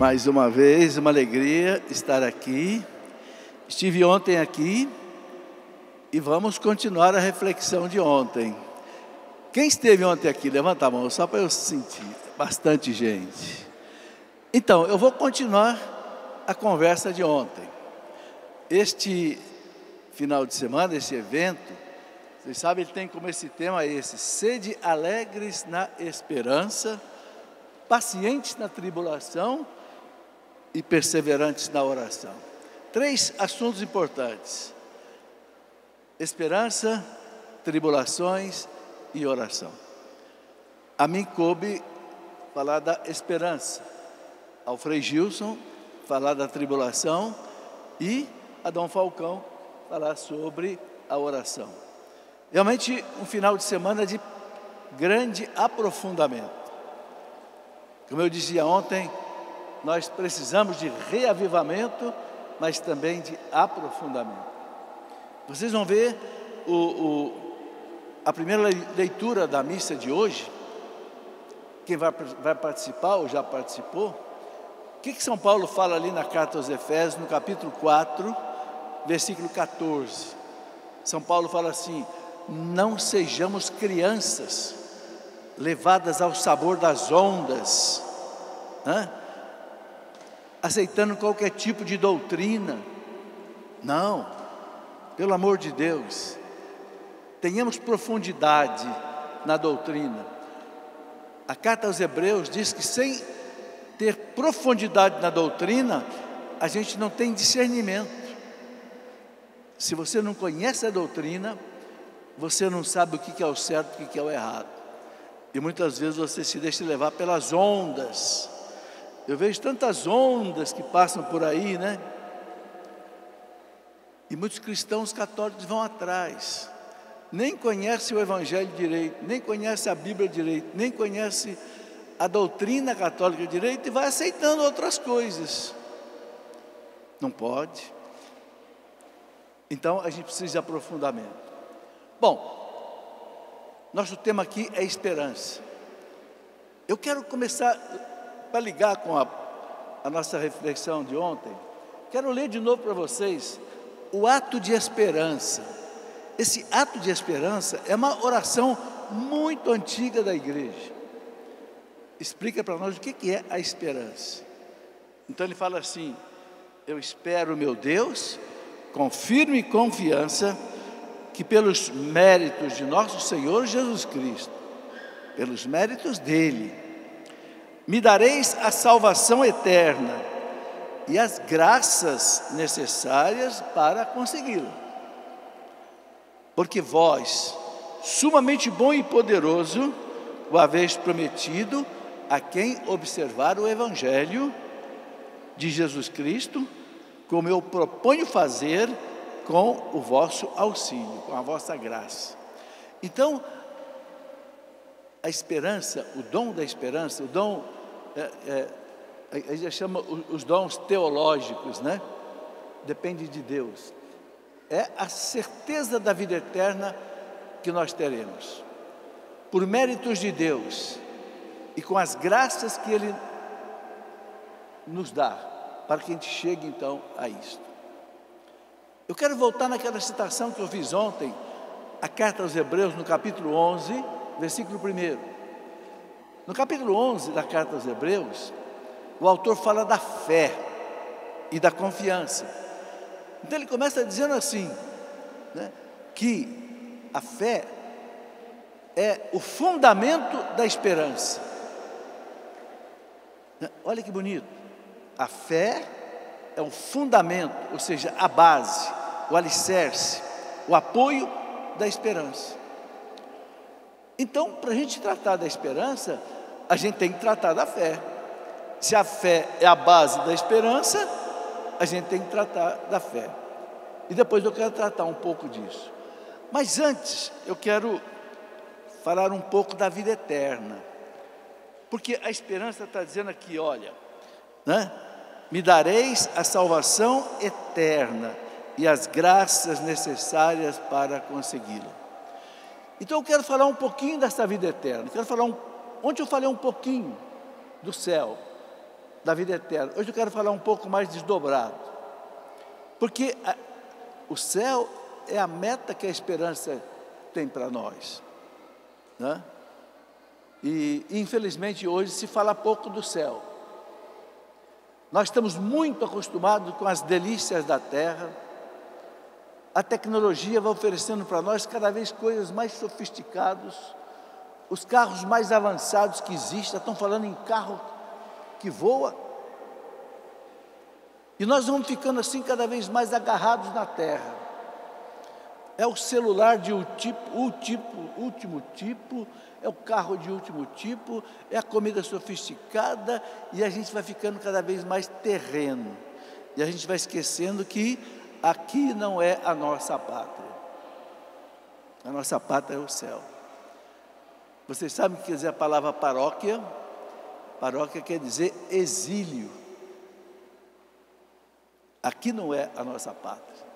Mais uma vez, uma alegria estar aqui. Estive ontem aqui e vamos continuar a reflexão de ontem. Quem esteve ontem aqui? Levanta a mão, só para eu sentir. Bastante gente. Então, eu vou continuar a conversa de ontem. Este final de semana, esse evento, vocês sabem, ele tem como esse tema esse: sede alegres na esperança, pacientes na tribulação e perseverantes na oração. 3 assuntos importantes: esperança, tribulações e oração. A mim coube falar da esperança, ao Frei Gilson falar da tribulação e a Dom Falcão falar sobre a oração. Realmente um final de semana de grande aprofundamento. Como eu dizia ontem, nós precisamos de reavivamento, mas também de aprofundamento. Vocês vão ver a primeira leitura da missa de hoje. Quem vai participar ou já participou? O que São Paulo fala ali na carta aos Efésios, no capítulo 4, versículo 14. São Paulo fala assim: não sejamos crianças, levadas ao sabor das ondas, aceitando qualquer tipo de doutrina. Não, pelo amor de Deus, tenhamos profundidade na doutrina. A carta aos Hebreus diz que sem ter profundidade na doutrina, a gente não tem discernimento. Se você não conhece a doutrina, você não sabe o que é o certo e o que é o errado. E muitas vezes você se deixa levar pelas ondas. Eu vejo tantas ondas que passam por aí, né? E muitos cristãos católicos vão atrás. Nem conhecem o Evangelho direito, nem conhecem a Bíblia direito, nem conhecem a doutrina católica direito e vai aceitando outras coisas. Não pode. Então a gente precisa de aprofundamento. Bom, nosso tema aqui é esperança. Eu quero começar, para ligar com a nossa reflexão de ontem, quero ler de novo para vocês o ato de esperança. Esse ato de esperança é uma oração muito antiga da igreja. Explica para nós o que é a esperança. Então ele fala assim: eu espero, meu Deus, com firme confiança, que pelos méritos de nosso Senhor Jesus Cristo, pelos méritos dele, me dareis a salvação eterna e as graças necessárias para consegui-la. Porque vós, sumamente bom e poderoso, o haveis prometido a quem observar o Evangelho de Jesus Cristo, como eu proponho fazer com o vosso auxílio, com a vossa graça. Então, a esperança, o dom da esperança, o dom, a gente chama os dons teológicos, né? Depende de Deus. É a certeza da vida eterna que nós teremos, por méritos de Deus e com as graças que Ele nos dá, para que a gente chegue então a isto. Eu quero voltar naquela citação que eu fiz ontem, a carta aos Hebreus, no capítulo 11, versículo 1. No capítulo 11 da carta aos Hebreus, o autor fala da fé e da confiança. Então ele começa dizendo assim, né, que a fé é o fundamento da esperança. Olha que bonito. A fé é o fundamento, ou seja, a base, o alicerce, o apoio da esperança. Então, para a gente tratar da esperança, a gente tem que tratar da fé. Se a fé é a base da esperança, a gente tem que tratar da fé. E depois eu quero tratar um pouco disso. Mas antes, eu quero falar um pouco da vida eterna. Porque a esperança está dizendo aqui, olha, né? Me dareis a salvação eterna e as graças necessárias para consegui-la. Então eu quero falar um pouquinho dessa vida eterna. Ontem eu falei um pouquinho do céu. da vida eterna. Hoje eu quero falar um pouco mais desdobrado, porque o céu é a meta que a esperança tem para nós, né? E infelizmente hoje se fala pouco do céu. Nós estamos muito acostumados com as delícias da terra. A tecnologia vai oferecendo para nós cada vez coisas mais sofisticadas. Os carros mais avançados que existem, estão falando em carro que voa. E nós vamos ficando assim cada vez mais agarrados na terra. É o celular de último tipo, é o carro de último tipo, é a comida sofisticada, e a gente vai ficando cada vez mais terreno. E a gente vai esquecendo que aqui não é a nossa pátria. A nossa pátria é o céu. Vocês sabem o que quer dizer a palavra paróquia? Paróquia quer dizer exílio. Aqui não é a nossa pátria.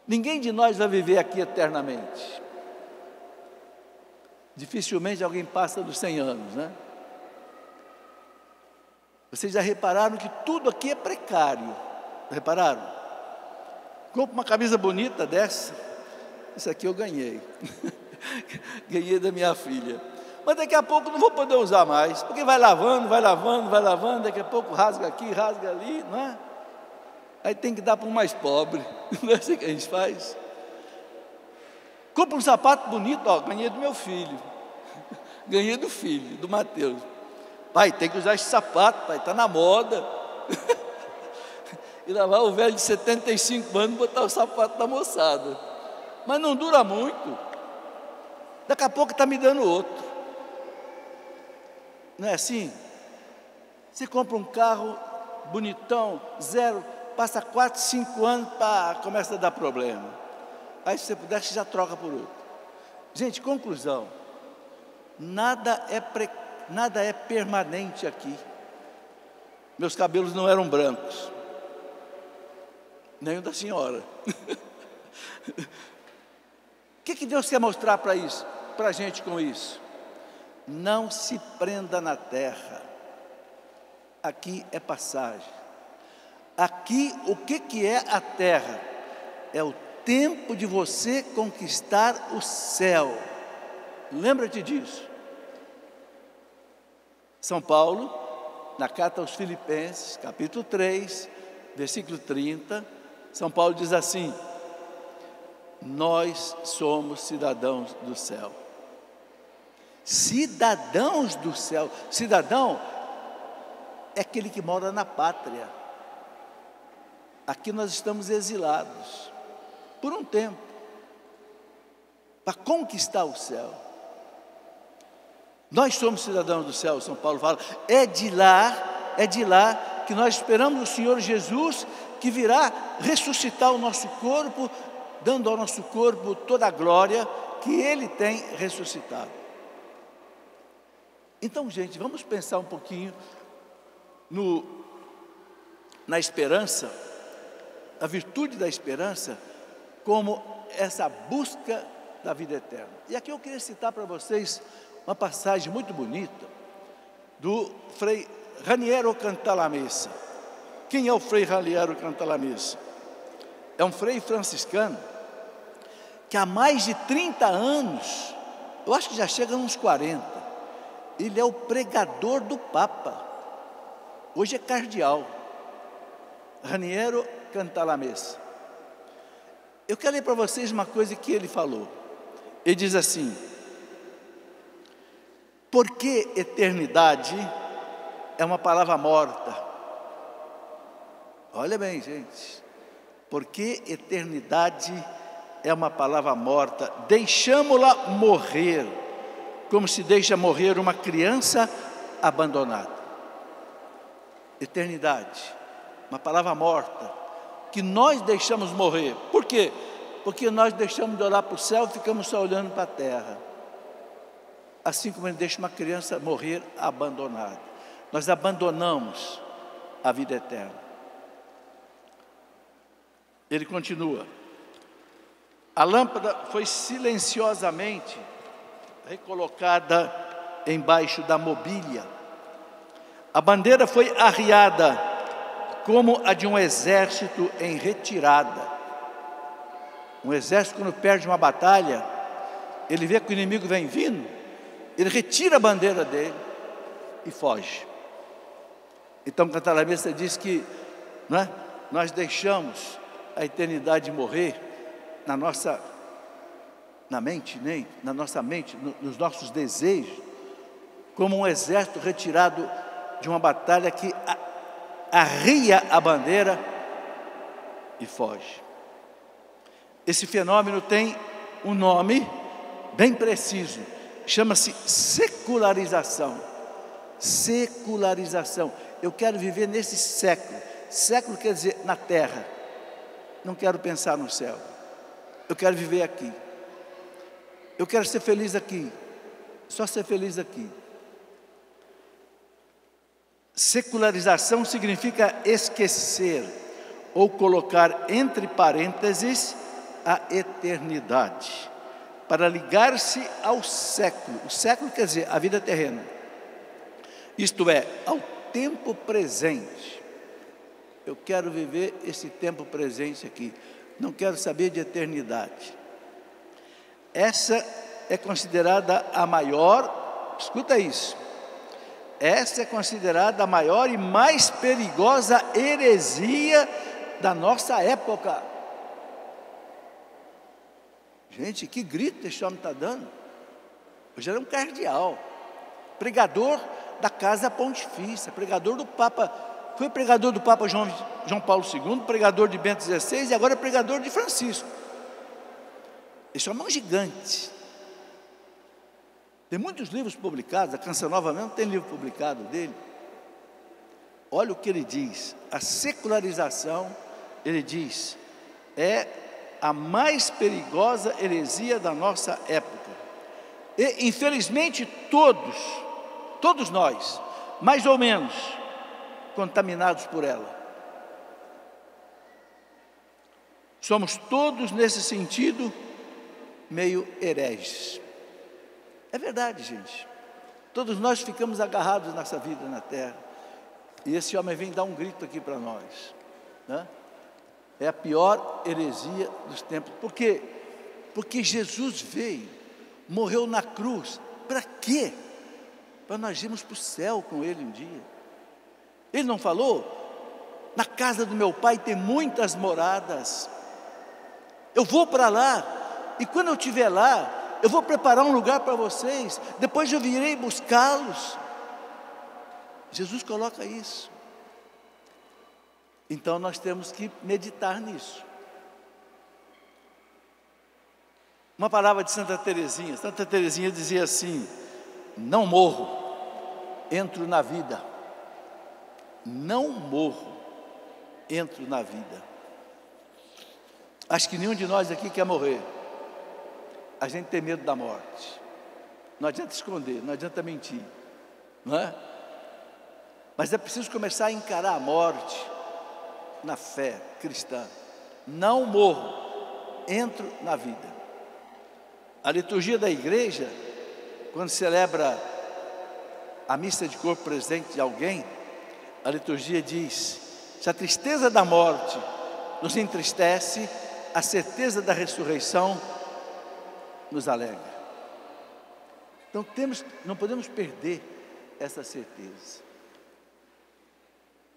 Ninguém de nós vai viver aqui eternamente. Dificilmente alguém passa dos 100 anos, né? Vocês já repararam que tudo aqui é precário? Repararam? Compra uma camisa bonita dessa. Isso aqui eu ganhei. Ganhei da minha filha. Mas daqui a pouco não vou poder usar mais, porque vai lavando, daqui a pouco rasga aqui, rasga ali, não é? Aí tem que dar para o mais pobre. Não é assim que a gente faz? Compra um sapato bonito, ó, ganhei do meu filho. Ganhei do filho, do Mateus. Pai, tem que usar esse sapato, pai, está na moda. E lá vai o velho de 75 anos botar o sapato da moçada. Mas não dura muito. Daqui a pouco está me dando outro. Não é assim? Você compra um carro bonitão, zero, passa 4, 5 anos, pá, começa a dar problema. Aí se você puder, você já troca por outro. Gente, conclusão. Nada é permanente aqui. Meus cabelos não eram brancos. Nem o da senhora. O que Deus quer mostrar para isso, para a gente com isso? Não se prenda na terra. Aqui é passagem. Aqui, o que é a terra? É o tempo de você conquistar o céu. Lembra-te disso. São Paulo, na carta aos Filipenses, capítulo 3, versículo 30, São Paulo diz assim: nós somos cidadãos do céu. Cidadãos do céu. Cidadão é aquele que mora na pátria. Aqui nós estamos exilados por um tempo para conquistar o céu. Nós somos cidadãos do céu, São Paulo fala. É de lá que nós esperamos o Senhor Jesus, que virá ressuscitar o nosso corpo, dando ao nosso corpo toda a glória que Ele tem ressuscitado. Então, gente, vamos pensar um pouquinho na esperança, a virtude da esperança, como essa busca da vida eterna. E aqui eu queria citar para vocês uma passagem muito bonita do Frei Raniero Cantalamessa. Quem é o Frei Raniero Cantalamessa? É um frei franciscano que há mais de 30 anos, eu acho que já chega uns 40, ele é o pregador do Papa. Hoje é cardeal. Raniero Cantalamessa. Eu quero ler para vocês uma coisa que ele falou. Ele diz assim: porque eternidade é uma palavra morta. Olha bem, gente. Porque eternidade é uma palavra morta. Deixamo-la morrer, como se deixa morrer uma criança abandonada. Eternidade, uma palavra morta, que nós deixamos morrer. Por quê? Porque nós deixamos de olhar para o céu e ficamos só olhando para a terra. Assim como ele deixa uma criança morrer abandonada. Nós abandonamos a vida eterna. Ele continua: a lâmpada foi silenciosamente recolocada embaixo da mobília. A bandeira foi arriada como a de um exército em retirada. Um exército, quando perde uma batalha, ele vê que o inimigo vem vindo, ele retira a bandeira dele e foge. Então, o cantalamista diz que nós deixamos a eternidade morrer na mente, nos nossos desejos, como um exército retirado de uma batalha que arria a bandeira e foge. Esse fenômeno tem um nome bem preciso, chama-se secularização. Secularização. Eu quero viver nesse século. Século quer dizer na terra. Não quero pensar no céu. Eu quero viver aqui. Eu quero ser feliz aqui. Só ser feliz aqui. Secularização significa esquecer ou colocar entre parênteses a eternidade, para ligar-se ao século. O século quer dizer a vida terrena. Isto é, ao tempo presente. Eu quero viver esse tempo presente aqui. Não quero saber de eternidade. Essa é considerada a maior, escuta isso, essa é considerada a maior e mais perigosa heresia da nossa época. Gente, que grito esse homem está dando. Hoje era um cardeal, pregador da Casa Pontifícia, pregador do Papa, foi pregador do Papa João Paulo II, pregador de Bento XVI e agora é pregador de Francisco. Esse homem é um gigante. Tem muitos livros publicados, a Canção Nova mesmo tem livro publicado dele. Olha o que ele diz, a secularização, ele diz, é a mais perigosa heresia da nossa época. E infelizmente todos nós, mais ou menos, contaminados por ela. Somos todos, nesse sentido, meio hereges. É verdade, gente. Todos nós ficamos agarrados nessa vida na terra. E esse homem vem dar um grito aqui para nós, né? É a pior heresia dos tempos. Por quê? Porque Jesus veio, morreu na cruz. Para quê? Para nós irmos para o céu com Ele um dia. Ele não falou? Na casa do meu Pai tem muitas moradas. Eu vou para lá. E quando eu estiver lá, eu vou preparar um lugar para vocês. Depois eu virei buscá-los. Jesus coloca isso. Então nós temos que meditar nisso. Uma palavra de Santa Teresinha. Santa Teresinha dizia assim: não morro, entro na vida. Não morro, entro na vida. Acho que nenhum de nós aqui quer morrer. A gente tem medo da morte. Não adianta esconder, não adianta mentir, não é? Mas é preciso começar a encarar a morte na fé cristã. Não morro, entro na vida. A liturgia da igreja, quando celebra a missa de corpo presente de alguém, a liturgia diz: se a tristeza da morte nos entristece, a certeza da ressurreição nos alegra. Então não podemos perder essa certeza.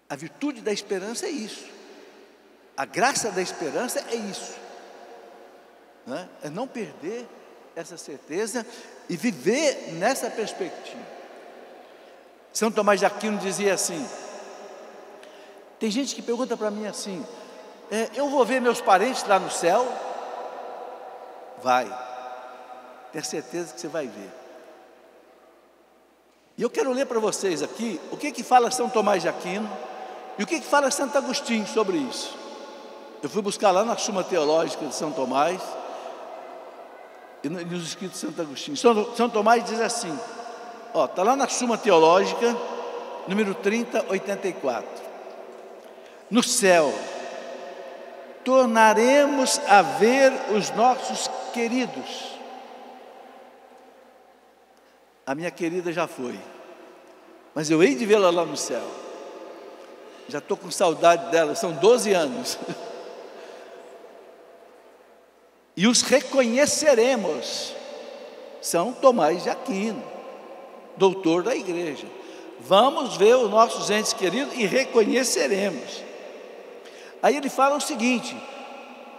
A virtude da esperança é isso. A graça da esperança é isso, né? É não perder essa certeza e viver nessa perspectiva. São Tomás de Aquino dizia assim: tem gente que pergunta para mim assim, eu vou ver meus parentes lá no céu? Vai, tenha certeza que você vai ver. E eu quero ler para vocês aqui o que fala São Tomás de Aquino e o que fala Santo Agostinho sobre isso. Eu fui buscar lá na Suma Teológica de São Tomás e nos escritos de Santo Agostinho. São Tomás diz assim, está lá na Suma Teológica, número 3084. No céu, tornaremos a ver os nossos queridos. A minha querida já foi, mas eu hei de vê-la lá no céu. Já estou com saudade dela, são 12 anos. E os reconheceremos. São Tomás de Aquino, doutor da igreja. Vamos ver os nossos entes queridos e reconheceremos. Aí ele fala o seguinte: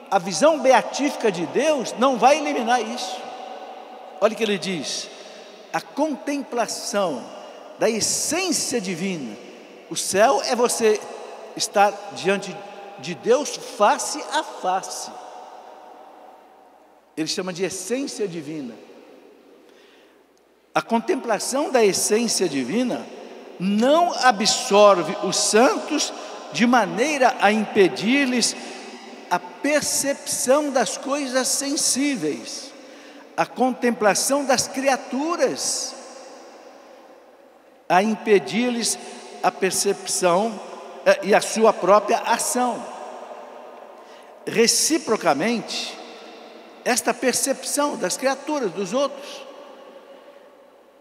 a visão beatífica de Deus não vai eliminar isso. Olha o que ele diz: a contemplação da essência divina. O céu é você estar diante de Deus face a face. Ele chama de essência divina. A contemplação da essência divina não absorve os santos de maneira a impedir-lhes a percepção das coisas sensíveis, a contemplação das criaturas, a impedir-lhes a percepção e a sua própria ação. Reciprocamente, esta percepção das criaturas, dos outros,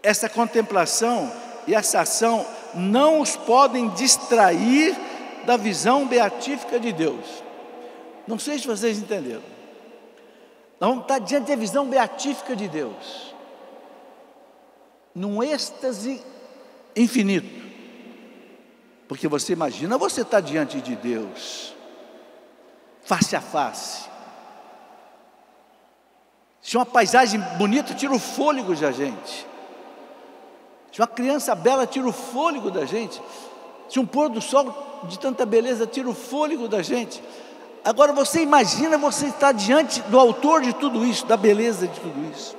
essa contemplação e essa ação não os podem distrair da visão beatífica de Deus. Não sei se vocês entenderam. Nós vamos estar diante da visão beatífica de Deus, num êxtase infinito. Porque você imagina, você está diante de Deus, face a face. Se uma paisagem bonita tira o fôlego da gente, se uma criança bela tira o fôlego da gente, se um pôr do sol de tanta beleza tira o fôlego da gente. Agora você imagina, você está diante do autor de tudo isso, da beleza de tudo isso.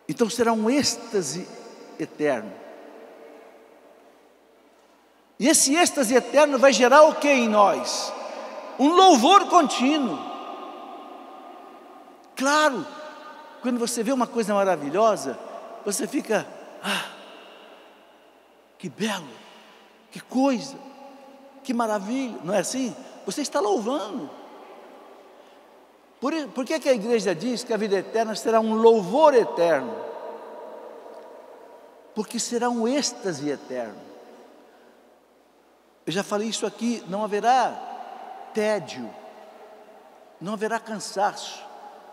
Então será um êxtase eterno. E esse êxtase eterno vai gerar o que em nós? Um louvor contínuo. Claro, quando você vê uma coisa maravilhosa, você fica, que belo, que coisa, que maravilha, não é assim? Você está louvando. Por que a igreja diz que a vida eterna será um louvor eterno? Porque será um êxtase eterno. Eu já falei isso aqui, não haverá tédio, não haverá cansaço,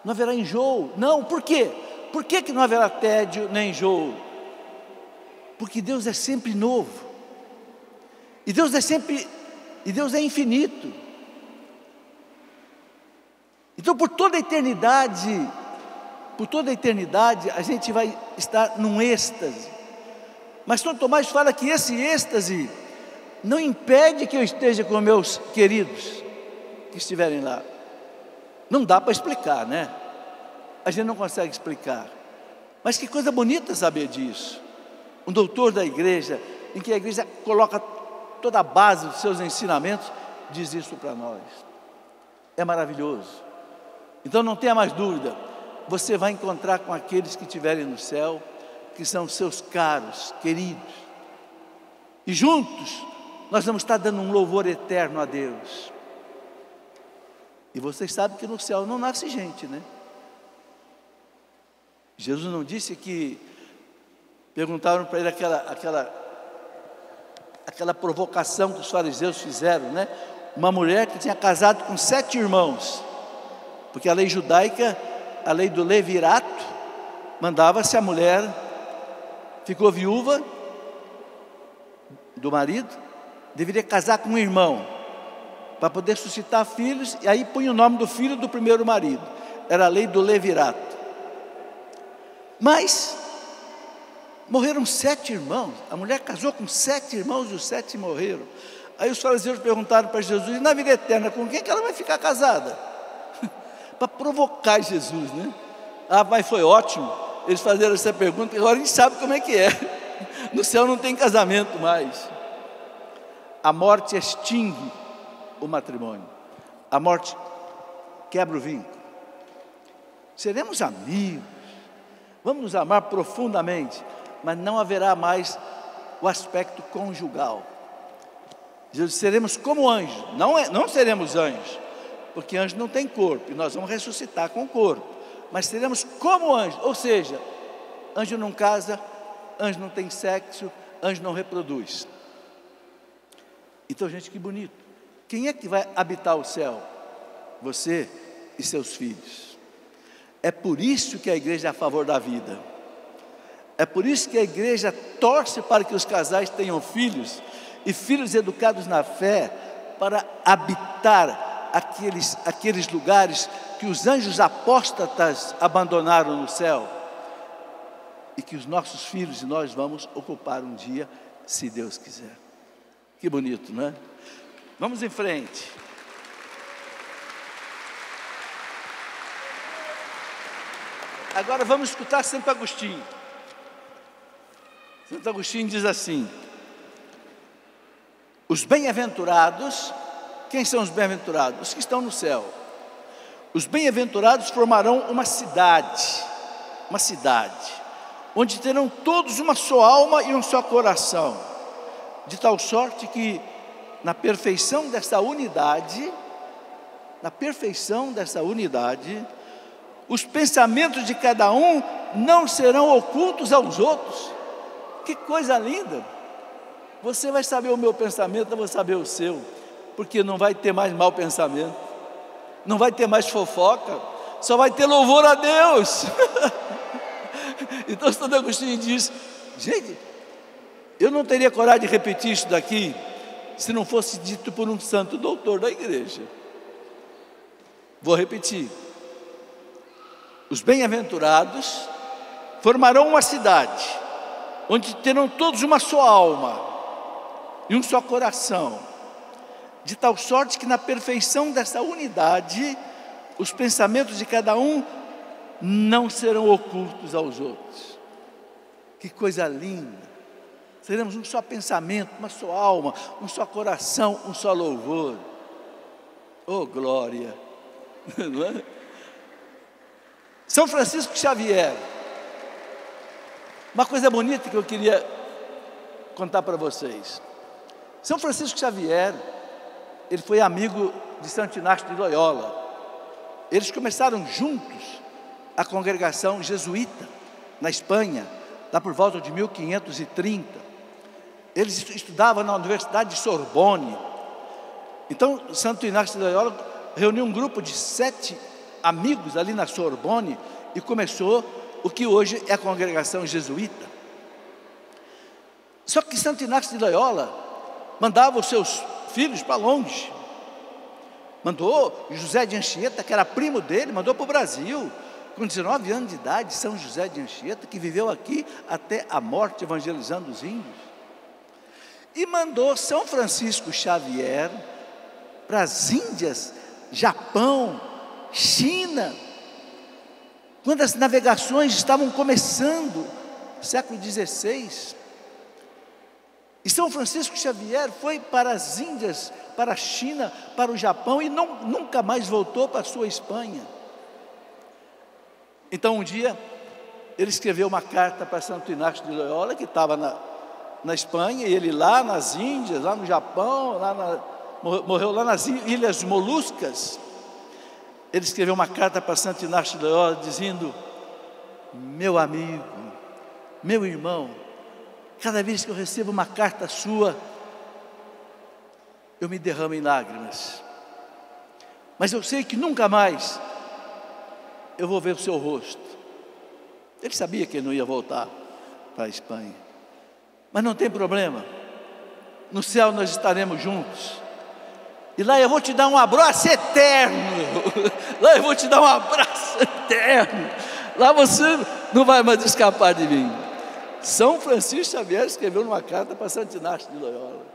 não haverá enjoo. Não, por quê? Por que não haverá tédio nem enjoo? Porque Deus é sempre novo, e Deus é infinito. Então por toda a eternidade a gente vai estar num êxtase. Mas São Tomás fala que esse êxtase não impede que eu esteja com meus queridos que estiverem lá. Não dá para explicar, né? A gente não consegue explicar. Mas que coisa bonita saber disso. Um doutor da igreja, em que a igreja coloca toda a base dos seus ensinamentos, diz isso para nós. É maravilhoso. Então não tenha mais dúvida, você vai encontrar com aqueles que estiverem no céu, que são seus caros, queridos. E juntos, nós vamos estar dando um louvor eterno a Deus. E vocês sabem que no céu não nasce gente, né? Jesus não disse que perguntaram para ele aquela provocação que os fariseus fizeram, né? Uma mulher que tinha casado com 7 irmãos, porque a lei judaica, a lei do levirato, mandava, se a mulher ficou viúva do marido, deveria casar com um irmão, para poder suscitar filhos, e aí punha o nome do filho do primeiro marido. Era a lei do levirato. Mas morreram 7 irmãos. A mulher casou com 7 irmãos e os 7 morreram. Aí os fariseus perguntaram para Jesus: e na vida eterna, com quem que ela vai ficar casada? Para provocar Jesus, né? Mas foi ótimo eles fizeram essa pergunta, agora a gente sabe como é que é. No céu não tem casamento mais. A morte extingue o matrimônio. A morte quebra o vínculo. Seremos amigos, vamos nos amar profundamente, mas não haverá mais o aspecto conjugal. Jesus, seremos como anjos. Não seremos anjos, porque anjo não tem corpo, e nós vamos ressuscitar com o corpo. Mas seremos como anjos, ou seja, anjo não casa, anjo não tem sexo, anjo não reproduz. Então, gente, que bonito. Quem é que vai habitar o céu? Você e seus filhos. É por isso que a igreja é a favor da vida. É por isso que a igreja torce para que os casais tenham filhos, e filhos educados na fé, para habitar aqueles lugares que os anjos apóstatas abandonaram no céu, e que os nossos filhos e nós vamos ocupar um dia, se Deus quiser. Que bonito, não é? Vamos em frente. Agora vamos escutar Santo Agostinho. Santo Agostinho diz assim: os bem-aventurados, quem são os bem-aventurados? Os que estão no céu. Os bem-aventurados formarão uma cidade, onde terão todos uma só alma e um só coração, de tal sorte que na perfeição dessa unidade, os pensamentos de cada um não serão ocultos aos outros. Que coisa linda! Você vai saber o meu pensamento, eu vou saber o seu, porque não vai ter mais mau pensamento, não vai ter mais fofoca, só vai ter louvor a Deus. Então Santo Agostinho diz: gente, eu não teria coragem de repetir isso daqui se não fosse dito por um santo doutor da igreja. Vou repetir: os bem-aventurados formarão uma cidade, onde terão todos uma só alma e um só coração, de tal sorte que na perfeição dessa unidade, os pensamentos de cada um não serão ocultos aos outros. Que coisa linda! Seremos um só pensamento, uma só alma, um só coração, um só louvor. Oh, glória! Não é? São Francisco Xavier. Uma coisa bonita que eu queria contar para vocês. São Francisco Xavier, ele foi amigo de Santo Inácio de Loyola. Eles começaram juntos a congregação jesuíta na Espanha, lá por volta de 1530. Eles estudavam na Universidade de Sorbonne. Então, Santo Inácio de Loyola reuniu um grupo de 7 amigos ali na Sorbonne e começou o que hoje é a congregação jesuíta. Só que Santo Inácio de Loyola mandava os seus filhos para longe. Mandou José de Anchieta, que era primo dele, mandou para o Brasil, com 19 anos de idade, São José de Anchieta, que viveu aqui até a morte evangelizando os índios. E mandou São Francisco Xavier para as Índias, Japão, China, quando as navegações estavam começando, século XVI. E São Francisco Xavier foi para as Índias, para a China, para o Japão e nunca mais voltou para a sua Espanha. Então um dia ele escreveu uma carta para Santo Inácio de Loyola, que estava na Espanha, e ele lá nas Índias, lá no Japão, morreu lá nas Ilhas Moluscas. Ele escreveu uma carta para Santo Inácio de Loyola dizendo: meu amigo, meu irmão, cada vez que eu recebo uma carta sua, eu me derramo em lágrimas, mas eu sei que nunca mais eu vou ver o seu rosto. Ele sabia que ele não ia voltar para a Espanha, mas não tem problema, no céu nós estaremos juntos, e lá eu vou te dar um abraço eterno, lá eu vou te dar um abraço eterno, lá você não vai mais escapar de mim. São Francisco Xavier escreveu numa carta para Santo Inácio de Loyola.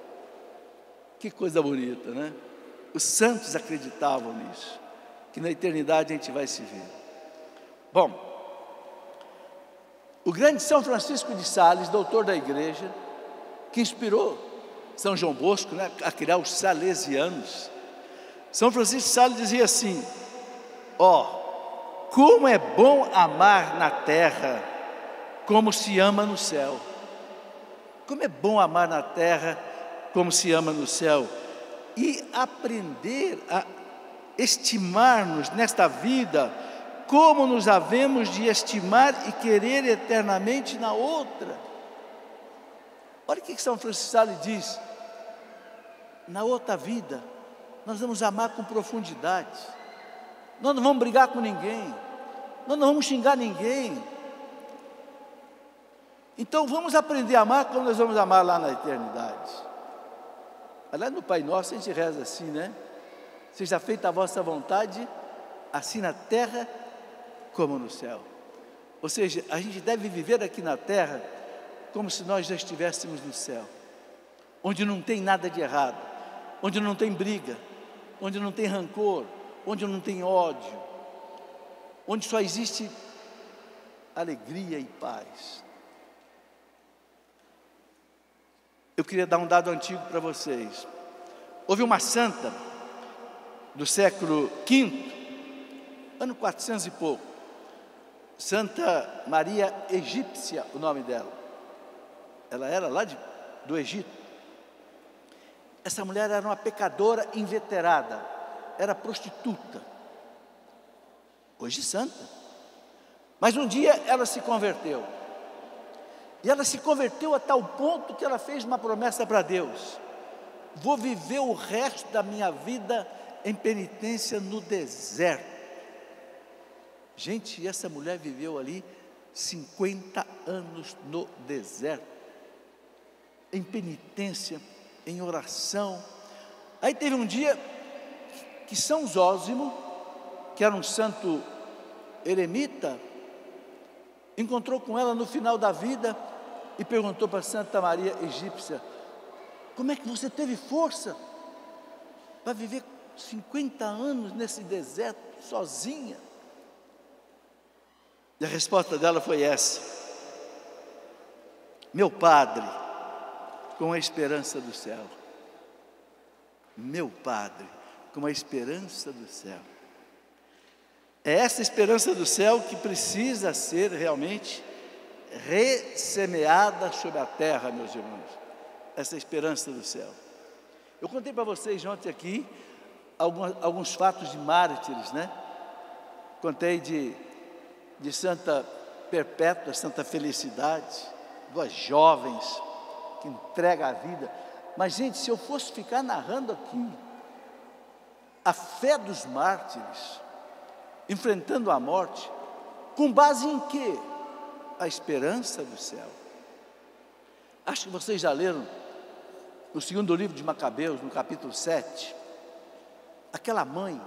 Que coisa bonita, né? Os santos acreditavam nisso, que na eternidade a gente vai se ver. Bom, o grande São Francisco de Sales, doutor da igreja, que inspirou São João Bosco, né, a criar os salesianos. São Francisco de Sales dizia assim: como é bom amar na terra como se ama no céu. Como é bom amar na terra como se ama no céu, e aprender a estimar-nos nesta vida como nos havemos de estimar e querer eternamente na outra. Olha o que São Francisco de Sales diz: na outra vida, nós vamos amar com profundidade, nós não vamos brigar com ninguém, nós não vamos xingar ninguém. Então vamos aprender a amar como nós vamos amar lá na eternidade. Aliás, no Pai Nosso a gente reza assim, né? Seja feita a vossa vontade, assim na terra como no céu. Ou seja, a gente deve viver aqui na terra como se nós já estivéssemos no céu, onde não tem nada de errado, onde não tem briga, onde não tem rancor, onde não tem ódio, onde só existe alegria e paz. Eu queria dar um dado antigo para vocês. Houve uma santa do século V, ano 400 e pouco, Santa Maria Egípcia, o nome dela. Ela era lá do Egito. Essa mulher era uma pecadora inveterada, era prostituta, hoje santa. Mas um dia ela se converteu. E ela se converteu a tal ponto que ela fez uma promessa para Deus: vou viver o resto da minha vida em penitência no deserto. Gente, essa mulher viveu ali 50 anos no deserto, em penitência, em oração. Aí teve um dia que São Zósimo, que era um santo eremita, encontrou com ela no final da vida e perguntou para Santa Maria Egípcia: como é que você teve força para viver 50 anos nesse deserto sozinha? E a resposta dela foi essa: meu padre, com a esperança do céu. Meu padre, com a esperança do céu. É essa esperança do céu que precisa ser realmente ressemeada sobre a terra, meus irmãos. Essa esperança do céu. Eu contei para vocês ontem aqui alguns fatos de mártires, né? Contei de Santa Perpétua, Santa Felicidade, duas jovens que entregam a vida. Mas, gente, se eu fosse ficar narrando aqui a fé dos mártires, enfrentando a morte, com base em quê? A esperança do céu. Acho que vocês já leram no segundo livro de Macabeus, no capítulo 7, aquela mãe.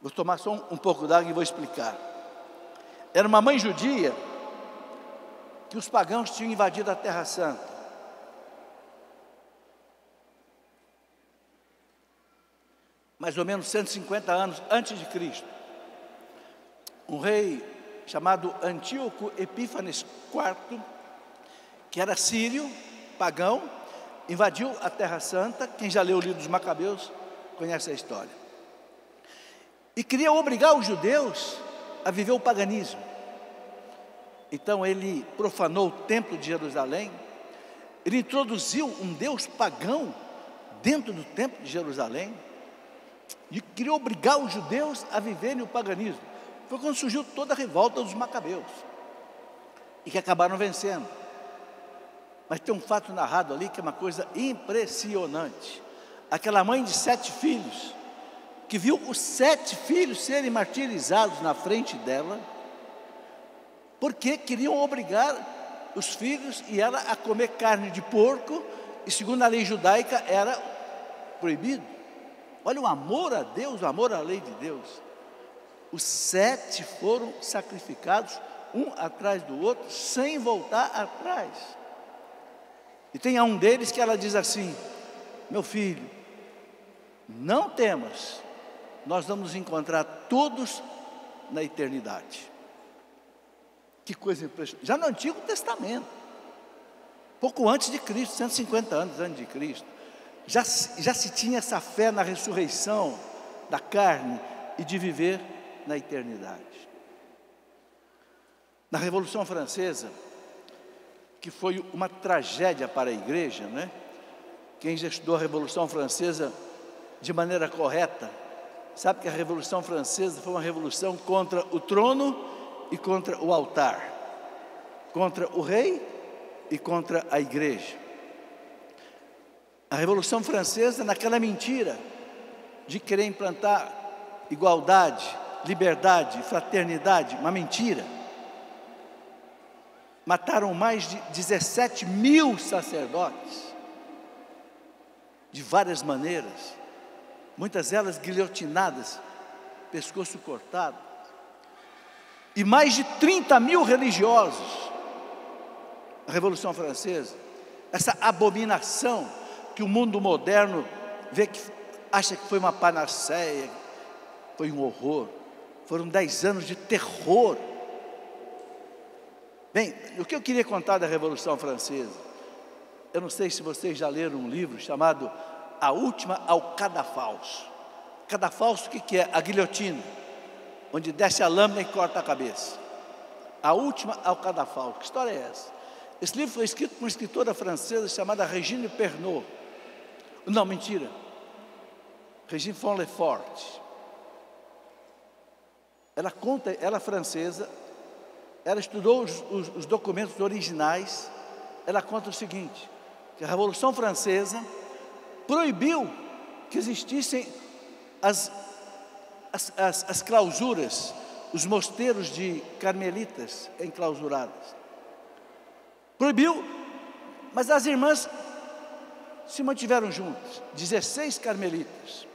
Vou tomar só um pouco d'água e vou explicar. Era uma mãe judia que os pagãos tinham invadido a Terra Santa. Mais ou menos 150 anos antes de Cristo. Um rei chamado Antíoco Epífanes IV, que era sírio, pagão, invadiu a Terra Santa. Quem já leu o livro dos Macabeus conhece a história. E queria obrigar os judeus a viver o paganismo. Então ele profanou o templo de Jerusalém, ele introduziu um deus pagão dentro do templo de Jerusalém, e queria obrigar os judeus a viverem o paganismo. Foi quando surgiu toda a revolta dos Macabeus, e que acabaram vencendo. Mas tem um fato narrado ali que é uma coisa impressionante. Aquela mãe de 7 filhos, que viu os 7 filhos serem martirizados na frente dela, porque queriam obrigar os filhos e ela a comer carne de porco, e segundo a lei judaica era proibido. Olha o amor a Deus, o amor à lei de Deus. Os 7 foram sacrificados, um atrás do outro, sem voltar atrás. E tem um deles que ela diz assim: meu filho, não temas, nós vamos nos encontrar todos na eternidade. Que coisa impressionante. Já no Antigo Testamento, pouco antes de Cristo, 150 anos antes de Cristo, já se tinha essa fé na ressurreição da carne e de viver na eternidade. Na Revolução Francesa, que foi uma tragédia para a igreja, né? Quem já estudou a Revolução Francesa de maneira correta, sabe que a Revolução Francesa foi uma revolução contra o trono e contra o altar, contra o rei e contra a igreja. A Revolução Francesa, naquela mentira de querer implantar igualdade, liberdade, fraternidade, uma mentira. Mataram mais de 17 mil sacerdotes, de várias maneiras, muitas delas guilhotinadas, pescoço cortado, e mais de 30 mil religiosos. A Revolução Francesa, essa abominação que o mundo moderno vê que acha que foi uma panaceia, foi um horror. Foram 10 anos de terror. Bem, o que eu queria contar da Revolução Francesa, eu não sei se vocês já leram um livro chamado A Última ao Cadafalso. Cadafalso, o que é? A guilhotina, onde desce a lâmina e corta a cabeça. A Última ao Cadafalso. Que história é essa? Esse livro foi escrito por uma escritora francesa chamada Regine Pernot. Não, mentira. Regine Font-Lefort. Ela conta, ela é francesa, ela estudou os documentos originais. Ela conta o seguinte, que a Revolução Francesa proibiu que existissem as clausuras, os mosteiros de carmelitas enclausuradas. Proibiu, mas as irmãs se mantiveram juntas, 16 carmelitas.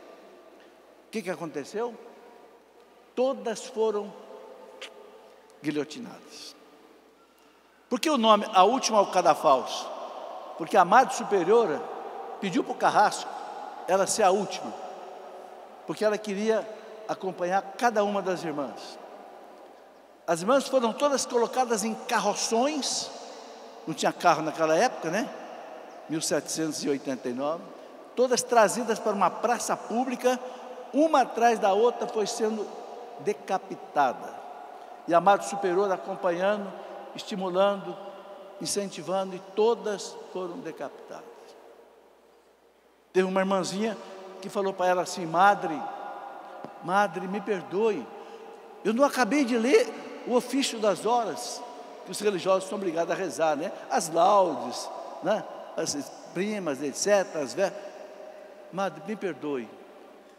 O que aconteceu? Todas foram guilhotinadas. Por que o nome A Última ao Cadafalso? Porque a Madre Superiora pediu para o carrasco ela ser a última, porque ela queria acompanhar cada uma das irmãs. As irmãs foram todas colocadas em carroções, não tinha carro naquela época, né? 1789, todas trazidas para uma praça pública, uma atrás da outra foi sendo decapitada. E a Madre Superiora acompanhando, estimulando, incentivando, e todas foram decapitadas. Teve uma irmãzinha que falou para ela assim: Madre, me perdoe, eu não acabei de ler o ofício das horas, que os religiosos são obrigados a rezar, né? As laudes, né? As primas, etc. Madre, me perdoe,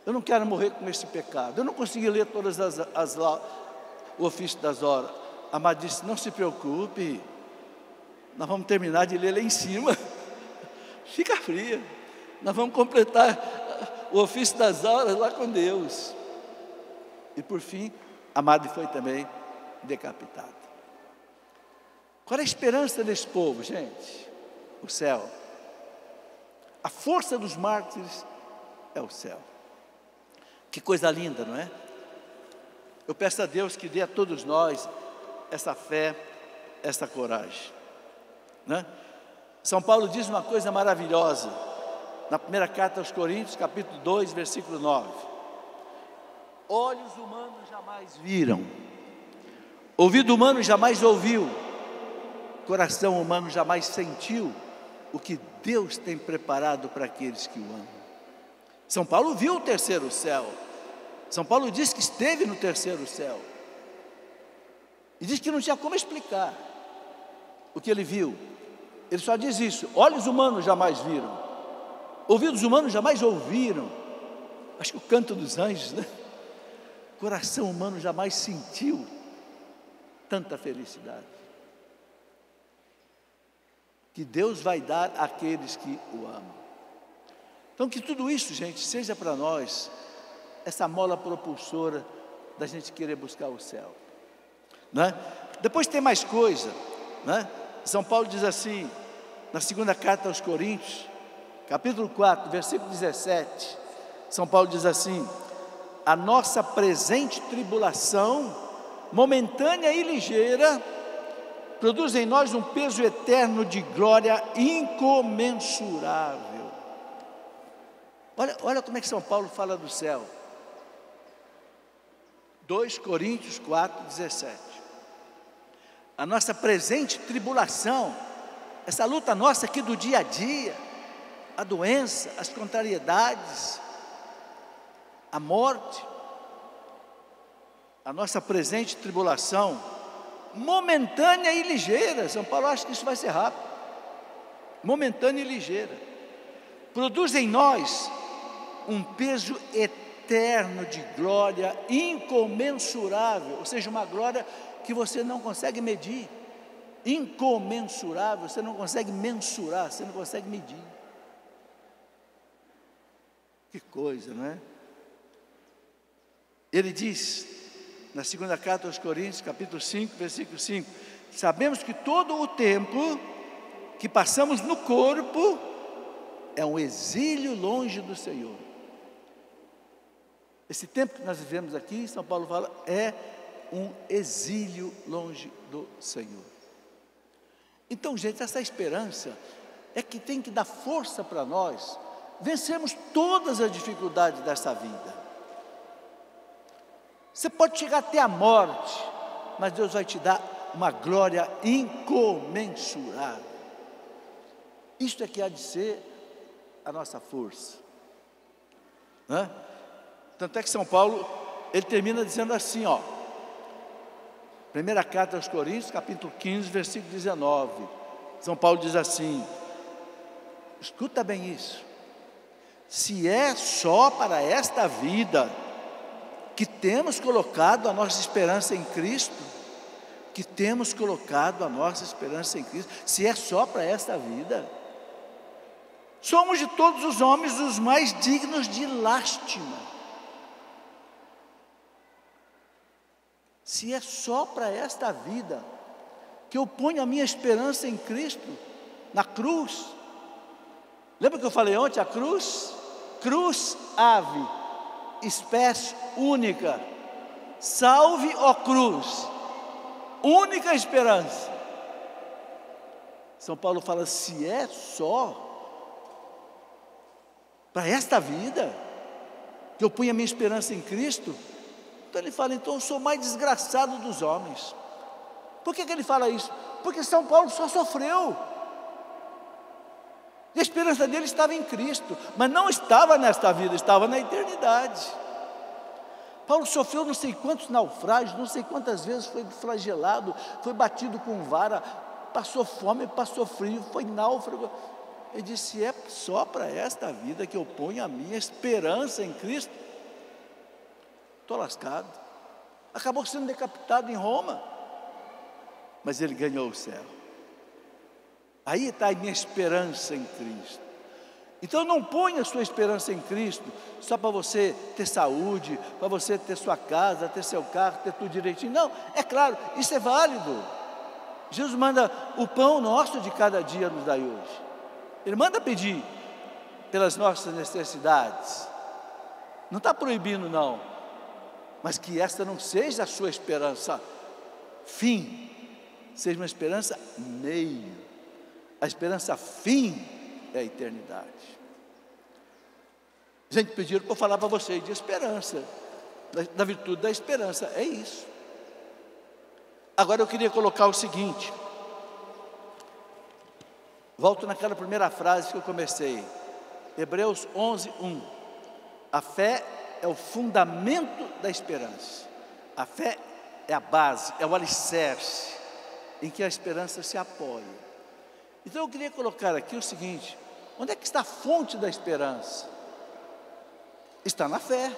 eu não quero morrer com esse pecado, eu não consegui ler todas o ofício das horas. A Madre disse: não se preocupe, nós vamos terminar de ler lá em cima, fica fria, nós vamos completar o ofício das horas lá com Deus. E por fim, a Madre foi também decapitada. Qual é a esperança desse povo, gente? O céu. A força dos mártires é o céu. Que coisa linda, não é? Eu peço a Deus que dê a todos nós essa fé, essa coragem, né? São Paulo diz uma coisa maravilhosa na primeira carta aos Coríntios, capítulo 2, versículo 9: olhos humanos jamais viram, ouvido humano jamais ouviu, coração humano jamais sentiu o que Deus tem preparado para aqueles que o amam. São Paulo viu o terceiro céu. São Paulo diz que esteve no terceiro céu. E diz que não tinha como explicar o que ele viu. Ele só diz isso: olhos humanos jamais viram, ouvidos humanos jamais ouviram. Acho que o canto dos anjos, né? Coração humano jamais sentiu tanta felicidade que Deus vai dar àqueles que o amam. Então que tudo isso, gente, seja para nós essa mola propulsora da gente querer buscar o céu, né? Depois tem mais coisa, né? São Paulo diz assim, na segunda carta aos Coríntios, capítulo 4, versículo 17, São Paulo diz assim: a nossa presente tribulação, momentânea e ligeira, produz em nós um peso eterno de glória incomensurável. Olha como é que São Paulo fala do céu. 2 Coríntios 4, 17. A nossa presente tribulação, essa luta nossa aqui do dia a dia, a doença, as contrariedades, a morte, a nossa presente tribulação, momentânea e ligeira. São Paulo acha que isso vai ser rápido. momentânea e ligeira, produz em nós um peso eterno de glória incomensurável, ou seja, uma glória que você não consegue medir, incomensurável, você não consegue mensurar, você não consegue medir. Que coisa, não é? Ele diz, na segunda carta aos Coríntios, capítulo 5, versículo 5, sabemos que todo o tempo que passamos no corpo é um exílio longe do Senhor. Esse tempo que nós vivemos aqui, São Paulo fala, é um exílio longe do Senhor. Então, gente, essa esperança é que tem que dar força para nós vencermos todas as dificuldades dessa vida. Você pode chegar até a morte, mas Deus vai te dar uma glória incomensurável. Isto é que há de ser a nossa força, né? Tanto é que São Paulo, ele termina dizendo assim, ó, primeira carta aos Coríntios, capítulo 15, versículo 19, São Paulo diz assim, escuta bem isso, se é só para esta vida que temos colocado a nossa esperança em Cristo, se é só para esta vida, somos de todos os homens os mais dignos de lástima. Se é só para esta vida que eu ponho a minha esperança em Cristo, na cruz. Lembra que eu falei ontem, a cruz? Cruz ave, espécie única, salve ó cruz, única esperança. São Paulo fala, se é só para esta vida que eu ponho a minha esperança em Cristo, então ele fala, então eu sou mais desgraçado dos homens. Por que ele fala isso? Porque São Paulo só sofreu, e a esperança dele estava em Cristo, mas não estava nesta vida, estava na eternidade. Paulo sofreu não sei quantos naufrágios, não sei quantas vezes foi flagelado, foi batido com vara, passou fome, passou frio, foi náufrago. Ele disse, é só para esta vida que eu ponho a minha esperança em Cristo, estou lascado. Acabou sendo decapitado em Roma, mas ele ganhou o céu. Aí está a minha esperança em Cristo. Então não ponha a sua esperança em Cristo só para você ter saúde, para você ter sua casa, ter seu carro, ter tudo direitinho. Não, é claro, isso é válido. Jesus manda o pão nosso de cada dia nos dai hoje. Ele manda pedir pelas nossas necessidades. Não está proibindo não, mas que esta não seja a sua esperança fim, seja uma esperança meio. A esperança fim é a eternidade. Gente, pediram para eu falar para vocês de esperança, da virtude da esperança, é isso. Agora eu queria colocar o seguinte, volto naquela primeira frase que eu comecei, Hebreus 11, 1. A fé é o fundamento da esperança, a fé é a base, é o alicerce em que a esperança se apoia. Então eu queria colocar aqui o seguinte, onde é que está a fonte da esperança? Está na fé.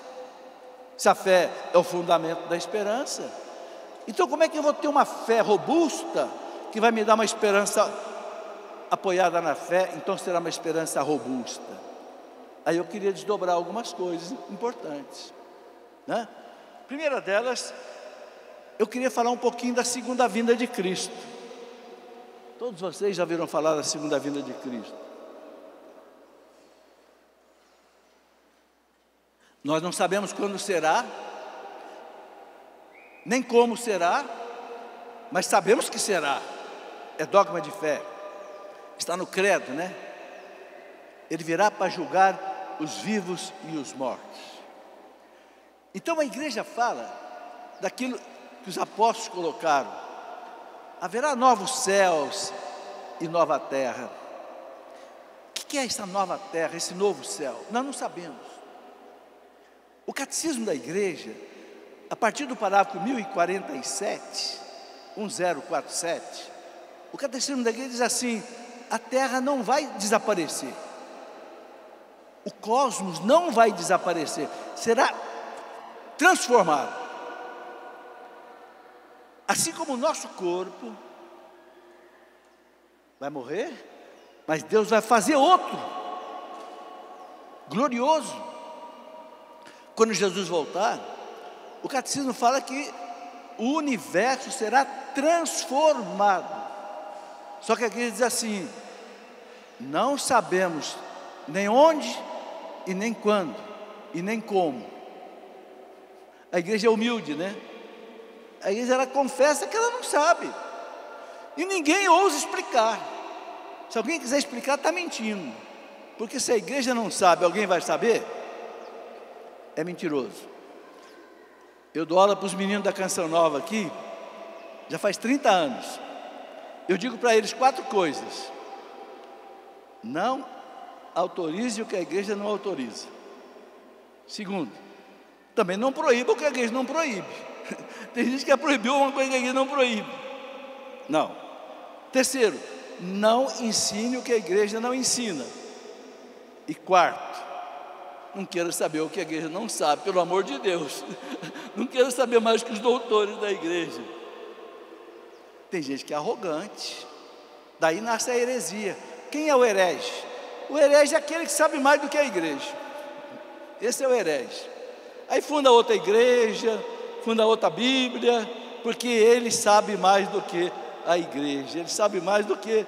Se a fé é o fundamento da esperança, então como é que eu vou ter uma fé robusta, que vai me dar uma esperança apoiada na fé, então será uma esperança robusta? Aí eu queria desdobrar algumas coisas importantes, né? Primeira delas, eu queria falar um pouquinho da segunda vinda de Cristo. Todos vocês já ouviram falar da segunda vinda de Cristo. Nós não sabemos quando será, nem como será, mas sabemos que será. É dogma de fé, está no credo, né? Ele virá para julgar os vivos e os mortos. Então a igreja fala daquilo que os apóstolos colocaram: haverá novos céus e nova terra. O que é essa nova terra, esse novo céu? Nós não sabemos. O catecismo da igreja, a partir do parágrafo 1047, o catecismo da igreja diz assim: a Terra não vai desaparecer. O cosmos não vai desaparecer, será transformado. Assim como o nosso corpo vai morrer, mas Deus vai fazer outro, glorioso. Quando Jesus voltar, o catecismo fala que o universo será transformado. Só que aqui diz assim: não sabemos nem onde, e nem quando, e nem como. A igreja é humilde, né? A igreja, ela confessa que ela não sabe, e ninguém ousa explicar. Se alguém quiser explicar, está mentindo, porque se a igreja não sabe, alguém vai saber? É mentiroso. Eu dou aula para os meninos da Canção Nova aqui, já faz 30 anos. Eu digo para eles 4 coisas: não autorize o que a igreja não autoriza. Segundo, também não proíba o que a igreja não proíbe. Tem gente que quer proibir uma coisa que a igreja não proíbe. Não. Terceiro, não ensine o que a igreja não ensina. E quarto, não quero saber o que a igreja não sabe, pelo amor de Deus. Não quero saber mais que os doutores da igreja. Tem gente que é arrogante, daí nasce a heresia. Quem é o herege? O herege é aquele que sabe mais do que a igreja. Esse é o herege. Aí funda outra igreja, funda outra Bíblia, porque ele sabe mais do que a igreja, ele sabe mais do que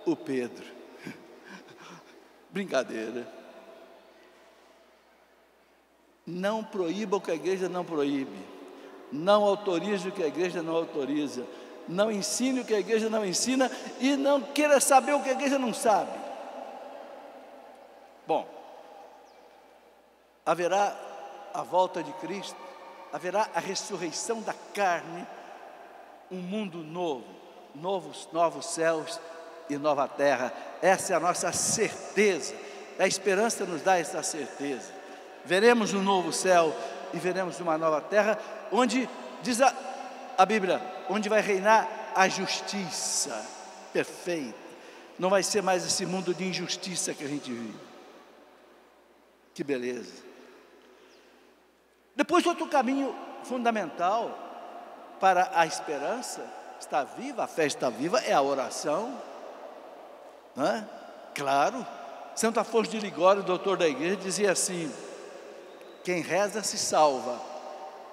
o Pedro. Brincadeira. Não proíba o que a igreja não proíbe, não autorize o que a igreja não autoriza, não ensine o que a igreja não ensina, e não queira saber o que a igreja não sabe. Bom, haverá a volta de Cristo, haverá a ressurreição da carne, um mundo novo, novos céus e nova terra. Essa é a nossa certeza, a esperança nos dá essa certeza. Veremos um novo céu e veremos uma nova terra, onde, diz a Bíblia, onde vai reinar a justiça perfeita. Não vai ser mais esse mundo de injustiça que a gente vive. Que beleza. Depois, outro caminho fundamental para a esperança está viva, a fé está viva, é a oração, não é? Claro. Santo Afonso de Ligório, doutor da igreja, dizia assim: quem reza se salva,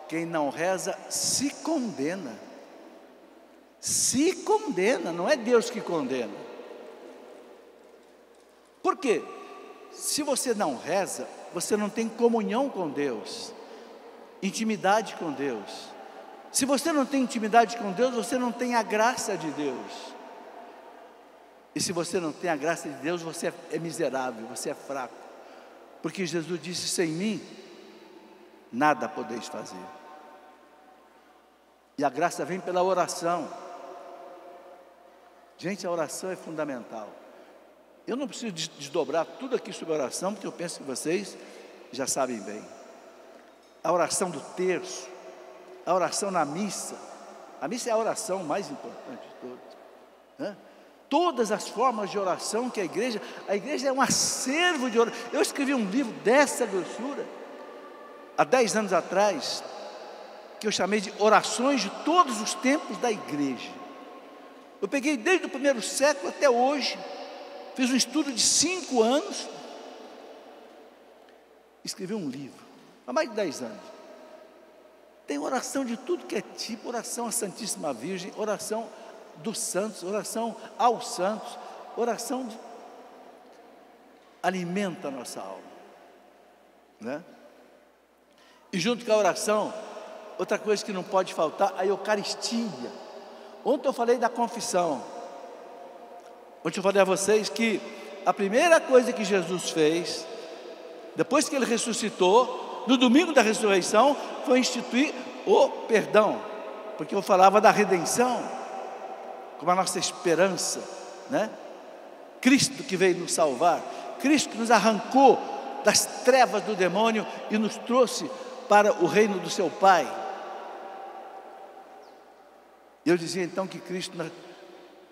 quem não reza se condena. Se condena, não é Deus que condena. Por quê? Se você não reza, você não tem comunhão com Deus, intimidade com Deus. Se você não tem intimidade com Deus, você não tem a graça de Deus. E se você não tem a graça de Deus, você é miserável, você é fraco. Porque Jesus disse: sem mim nada podeis fazer. E a graça vem pela oração. Gente, a oração é fundamental. Eu não preciso desdobrar tudo aqui sobre a oração, porque eu penso que vocês já sabem bem. A oração do terço, a oração na missa. A missa é a oração mais importante de todas, né? Todas as formas de oração que a igreja é um acervo de oração. Eu escrevi um livro dessa grossura há 10 anos atrás, que eu chamei de Orações de Todos os Tempos da Igreja. Eu peguei desde o primeiro século até hoje, fiz um estudo de 5 anos, escrevi um livro, há mais de 10 anos. Tem oração de tudo que é tipo: oração à Santíssima Virgem, oração dos santos, oração aos santos, oração alimenta a nossa alma, né? E junto com a oração, outra coisa que não pode faltar, a Eucaristia. Ontem eu falei da confissão. Ontem eu falei a vocês que a primeira coisa que Jesus fez, depois que Ele ressuscitou, no domingo da ressurreição, foi instituir o perdão. Porque eu falava da redenção como a nossa esperança, né? Cristo que veio nos salvar, Cristo que nos arrancou das trevas do demônio e nos trouxe para o reino do seu Pai. Eu dizia então que Cristo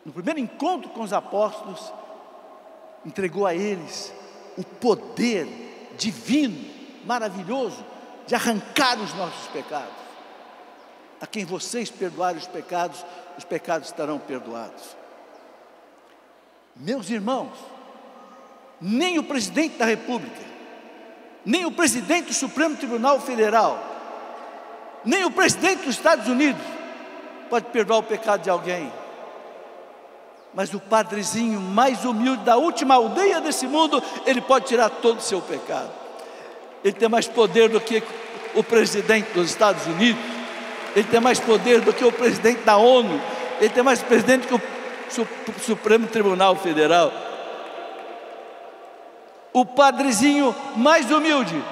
no primeiro encontro com os apóstolos, entregou a eles o poder divino, maravilhoso, de arrancar os nossos pecados. A quem vocês perdoarem os pecados estarão perdoados. Meus irmãos, nem o presidente da República, nem o presidente do Supremo Tribunal Federal, nem o presidente dos Estados Unidos pode perdoar o pecado de alguém. Mas o padrezinho mais humilde da última aldeia desse mundo, ele pode tirar todo o seu pecado. Ele tem mais poder do que o presidente dos Estados Unidos, ele tem mais poder do que o presidente da ONU, ele tem mais poder do que o Supremo Tribunal Federal. O padrezinho mais humilde,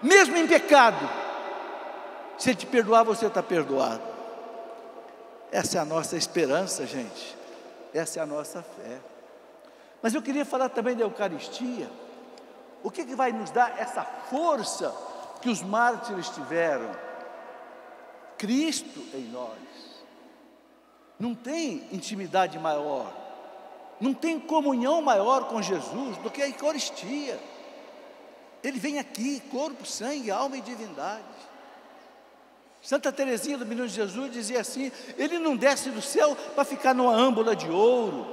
mesmo em pecado, se ele te perdoar, você está perdoado. Essa é a nossa esperança, gente. Essa é a nossa fé. Mas eu queria falar também da Eucaristia. O que vai nos dar essa força que os mártires tiveram? Cristo em nós. Não tem intimidade maior, não tem comunhão maior com Jesus do que a Eucaristia. Ele vem aqui, corpo, sangue, alma e divindade. Santa Teresinha do Menino Jesus dizia assim: ele não desce do céu para ficar numa âmbula de ouro,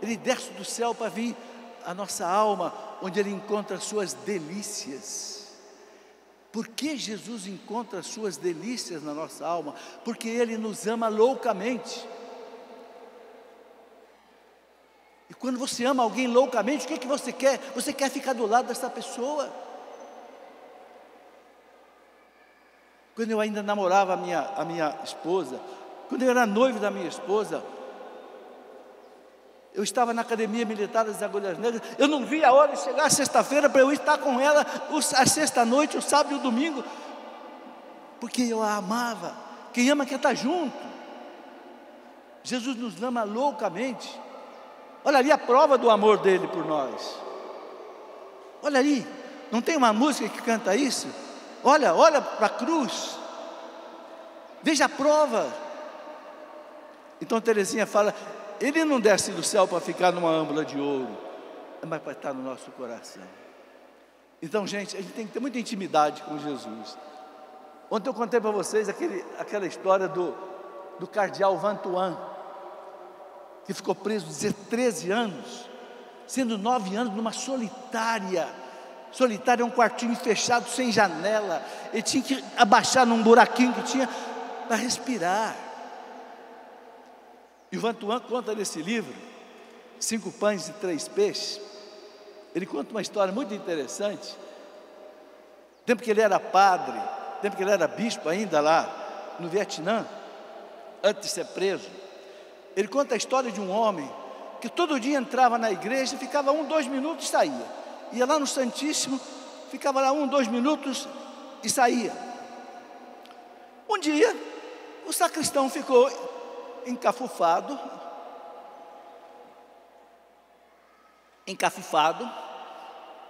ele desce do céu para vir a nossa alma, onde ele encontra as suas delícias. Por que Jesus encontra as suas delícias na nossa alma? Porque ele nos ama loucamente. E quando você ama alguém loucamente, o que você quer? Você quer ficar do lado dessa pessoa. Quando eu ainda namorava a minha esposa, quando eu era noivo da minha esposa, eu estava na Academia Militar das Agulhas Negras, eu não via a hora de chegar a sexta-feira para eu estar com ela a sexta-noite, o sábado e o domingo, porque eu a amava. Quem ama quer estar junto. Jesus nos ama loucamente. Olha ali a prova do amor dele por nós. Olha ali, não tem uma música que canta isso? Olha para a cruz, veja a prova. Então Teresinha fala: ele não desce do céu para ficar numa âmbula de ouro, mas para estar no nosso coração. Então, gente, a gente tem que ter muita intimidade com Jesus. Ontem eu contei para vocês aquela história do cardeal Vantuan, que ficou preso 13 anos, sendo 9 anos numa solitária é um quartinho fechado, sem janela. Ele tinha que abaixar num buraquinho que tinha para respirar. E o Vantuan conta nesse livro, 5 pães e 3 peixes, ele conta uma história muito interessante. Tempo que ele era padre, tempo que ele era bispo ainda lá no Vietnã, antes de ser preso, ele conta a história de um homem que todo dia entrava na igreja, ficava 1-2 minutos e saía. Ia lá no Santíssimo, ficava lá 1-2 minutos e saía. Um dia, o sacristão ficou encafufado,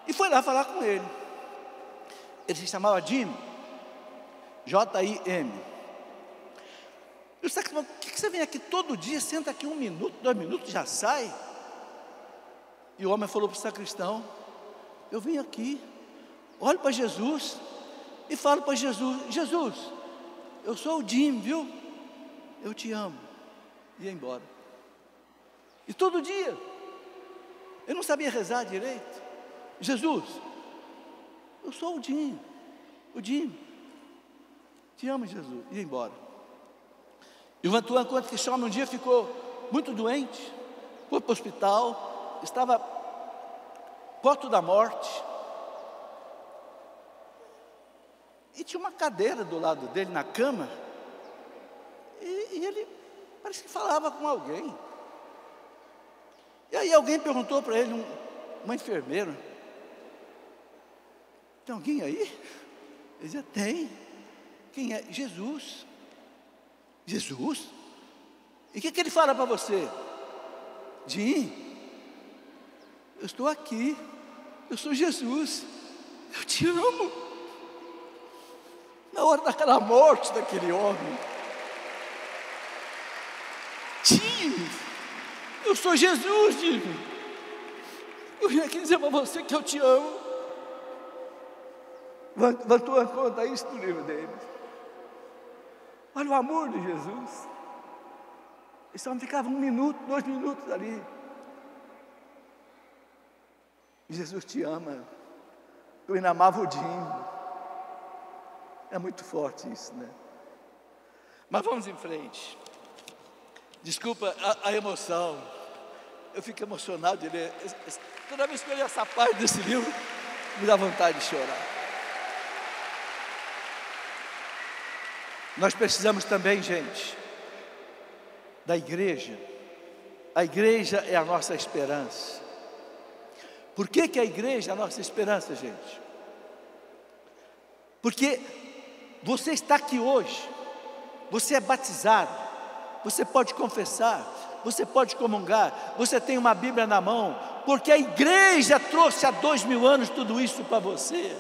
e foi lá falar com ele. Ele se chamava Jim, J-I-M. E o sacristão: por que você vem aqui todo dia, senta aqui 1 minuto, 2 minutos, já sai? E o homem falou para o sacristão: eu vim aqui, olho para Jesus e falo para Jesus: Jesus, eu sou o Jim, viu? Eu te amo. E ia embora. E todo dia, eu não sabia rezar direito. Jesus, eu sou o Jim, te amo, Jesus. E ia embora. E o Vantuan conta que esse homem um dia ficou muito doente, foi para o hospital, estava porto da morte, e tinha uma cadeira do lado dele na cama, e ele parece que falava com alguém. E aí alguém perguntou para ele, uma enfermeira: tem alguém aí? Ele dizia: tem. Quem é? Jesus. Jesus? E o que ele fala para você? Jim, eu estou aqui, eu sou Jesus, eu te amo. Na hora daquela morte daquele homem, Time, eu sou Jesus, Time. Eu vim aqui dizer para você que eu te amo. Vantuan conta isso no livro dele. Olha o amor de Jesus. Eles só ficavam 1 minuto, 2 minutos ali. Jesus te ama. Eu ainda amava o Dinho. É muito forte isso, né? Mas vamos em frente. Desculpa a emoção. Eu fico emocionado de ler. Toda vez que eu leio essa parte desse livro, me dá vontade de chorar. Nós precisamos também, gente, da igreja. A igreja é a nossa esperança. Por que a igreja é a nossa esperança, gente? Porque você está aqui hoje, você é batizado, você pode confessar, você pode comungar, você tem uma Bíblia na mão, porque a igreja trouxe há 2000 anos tudo isso para você.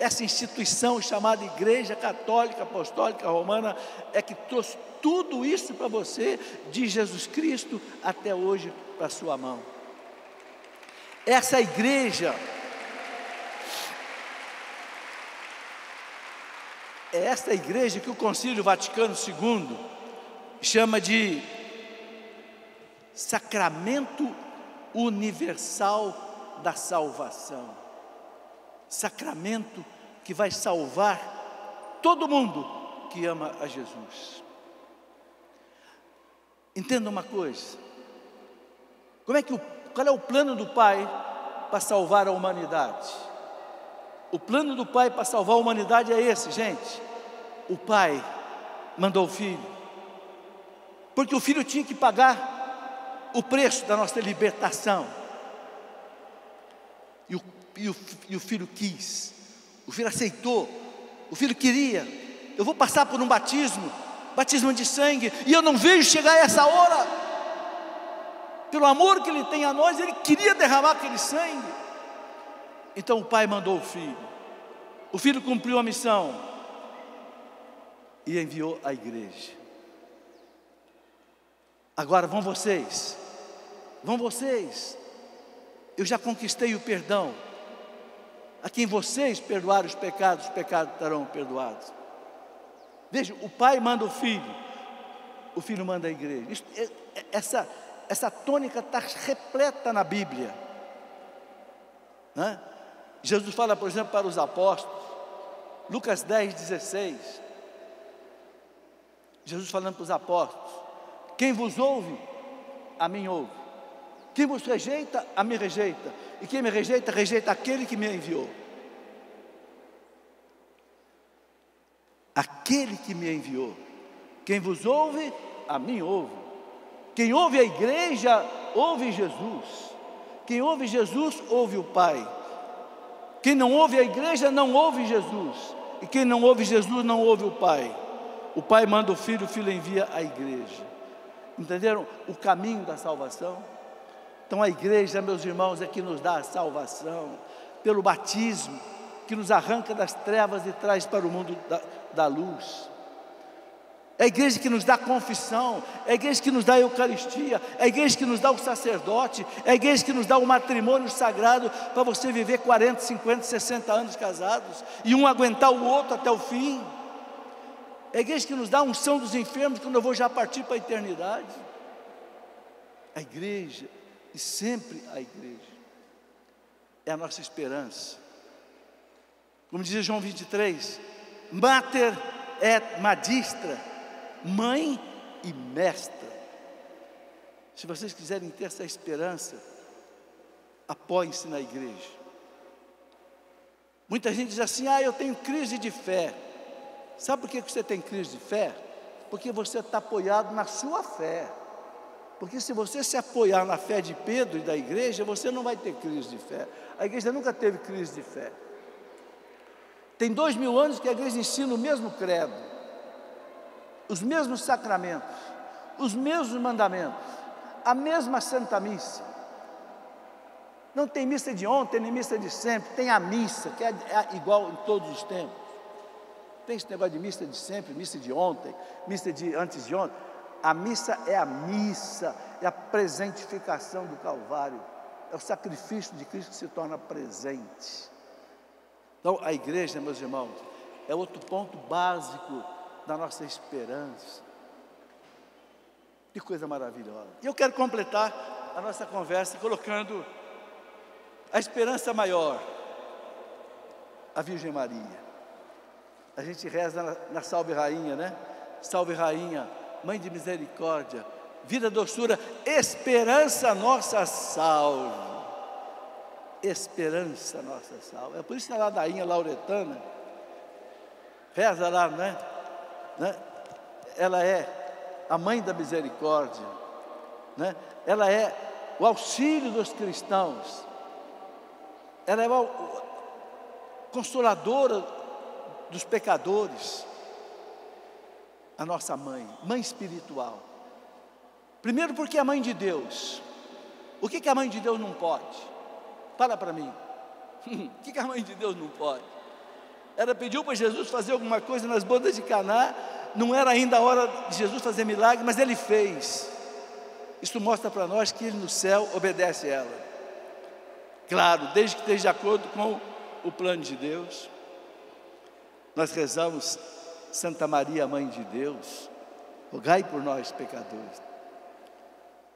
Essa instituição chamada Igreja Católica Apostólica Romana é que trouxe tudo isso para você, de Jesus Cristo até hoje, para a sua mão. Essa igreja é esta igreja que o Concílio Vaticano II chama de Sacramento Universal da Salvação. Sacramento que vai salvar todo mundo que ama a Jesus. Entenda uma coisa. Qual é o plano do Pai para salvar a humanidade? O plano do Pai para salvar a humanidade é esse, gente. O Pai mandou o Filho, porque o Filho tinha que pagar o preço da nossa libertação. E o Filho quis, o Filho aceitou, o Filho queria. Eu vou passar por um batismo de sangue, e eu não vejo chegar essa hora. Pelo amor que Ele tem a nós, Ele queria derramar aquele sangue. Então o Pai mandou o Filho cumpriu a missão e enviou a igreja. Agora vão vocês, eu já conquistei o perdão. A quem vocês perdoarem os pecados estarão perdoados. Veja, o Pai manda o Filho manda a igreja. Essa tônica está repleta na Bíblia, né? Jesus fala, por exemplo, para os apóstolos, Lucas 10:16, Jesus falando para os apóstolos: quem vos ouve, a mim ouve. Quem vos rejeita, a mim rejeita. E quem me rejeita, rejeita aquele que me enviou. Aquele que me enviou. Quem vos ouve, a mim ouve. Quem ouve a igreja, ouve Jesus. Quem ouve Jesus, ouve o Pai. Quem não ouve a igreja, não ouve Jesus. E quem não ouve Jesus, não ouve o Pai. O Pai manda o Filho envia a igreja. Entenderam o caminho da salvação? Então a igreja, meus irmãos, é que nos dá a salvação, pelo batismo, que nos arranca das trevas e traz para o mundo da luz. É a igreja que nos dá a confissão, é a igreja que nos dá a Eucaristia, é a igreja que nos dá o sacerdote, é a igreja que nos dá o matrimônio sagrado, para você viver 40, 50, 60 anos casados, e um aguentar o outro até o fim. É a igreja que nos dá a unção dos enfermos, quando eu vou já partir para a eternidade. A igreja, e sempre a igreja, é a nossa esperança. Como dizia João 23, Mater et Magistra, mãe e mestra. Se vocês quiserem ter essa esperança, apoiem-se na igreja. Muita gente diz assim: eu tenho crise de fé. Sabe por que você tem crise de fé? Porque você está apoiado na sua fé. Porque se você se apoiar na fé de Pedro e da igreja, você não vai ter crise de fé. A igreja nunca teve crise de fé. Tem 2000 anos que a igreja ensina o mesmo credo, os mesmos sacramentos, os mesmos mandamentos, a mesma Santa Missa. Não tem missa de ontem, nem missa de sempre. Tem a missa, que é igual em todos os tempos. Tem esse negócio de missa de sempre, missa de ontem, missa de antes de ontem. A missa, é a presentificação do Calvário, é o sacrifício de Cristo que se torna presente. Então, a igreja, meus irmãos, é outro ponto básico da nossa esperança. Que coisa maravilhosa. E eu quero completar a nossa conversa colocando a esperança maior, a Virgem Maria. A gente reza na Salve Rainha, né? Salve Rainha, Mãe de Misericórdia, vida, doçura, esperança nossa salve. Esperança nossa salve. É por isso que a ladainha lauretana reza lá, né? Ela é a Mãe da Misericórdia, né? Ela é o auxílio dos cristãos, ela é a consoladora dos pecadores, a nossa mãe espiritual. Primeiro porque é a mãe de Deus. O que a mãe de Deus não pode? Fala para mim. O que a mãe de Deus não pode? Ela pediu para Jesus fazer alguma coisa nas bodas de Caná, não era ainda a hora de Jesus fazer milagre, mas ele fez. Isso mostra para nós que ele no céu obedece a ela. Claro, desde que esteja de acordo com o plano de Deus. Nós rezamos: Santa Maria, Mãe de Deus, rogai por nós pecadores.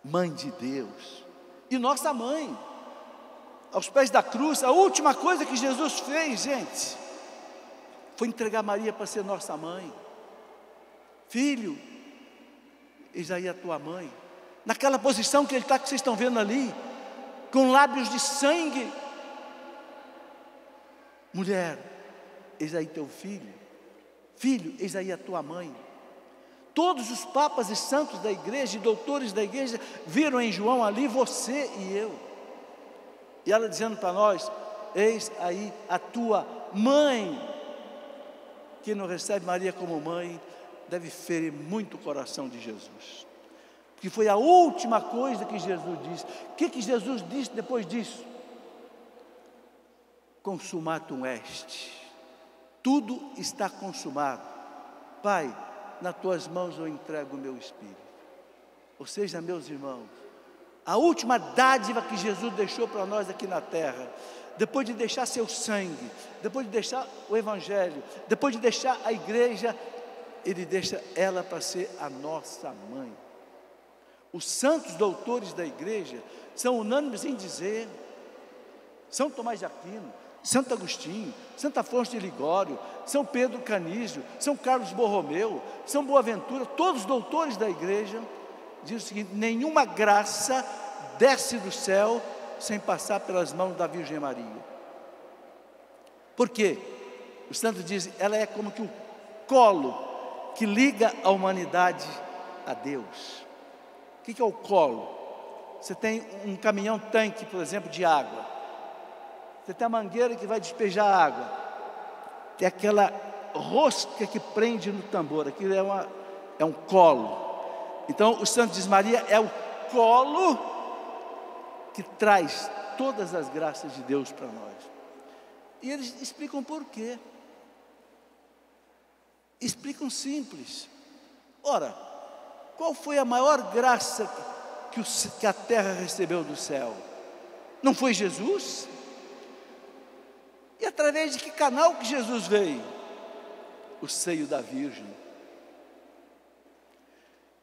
Mãe de Deus, e nossa mãe, aos pés da cruz, a última coisa que Jesus fez, gente, foi entregar Maria para ser nossa mãe. Filho, eis aí a tua mãe, naquela posição que ele está, que vocês estão vendo ali, com lábios de sangue. Mulher, eis aí teu filho. Filho, eis aí a tua mãe. Todos os papas e santos da igreja, e doutores da igreja, viram em João ali você e eu. E ela dizendo para nós: eis aí a tua mãe. Quem não recebe Maria como mãe, deve ferir muito o coração de Jesus, porque foi a última coisa que Jesus disse. O que Jesus disse depois disso? Consumatum est. Tudo está consumado. Pai, nas tuas mãos eu entrego o meu espírito. Ou seja, meus irmãos, a última dádiva que Jesus deixou para nós aqui na terra, depois de deixar seu sangue, depois de deixar o evangelho, depois de deixar a igreja, ele deixa ela para ser a nossa mãe. Os santos doutores da igreja são unânimes em dizer: São Tomás de Aquino, Santo Agostinho, Santo Afonso de Ligório, São Pedro Canísio, São Carlos Borromeu, São Boaventura, todos os doutores da igreja, dizem o seguinte: nenhuma graça desce do céu sem passar pelas mãos da Virgem Maria. Por quê? Os santos dizem: ela é como que o colo que liga a humanidade a Deus. O que é o colo? Você tem um caminhão-tanque, por exemplo, de água. Você tem a mangueira que vai despejar água. Tem aquela rosca que prende no tambor. Aquilo é um colo. Então, o santo diz: Maria é o colo que traz todas as graças de Deus para nós. E eles explicam por quê. Explicam simples. Ora, qual foi a maior graça que a terra recebeu do céu? Não foi Jesus? E através de que canal que Jesus veio? O seio da Virgem.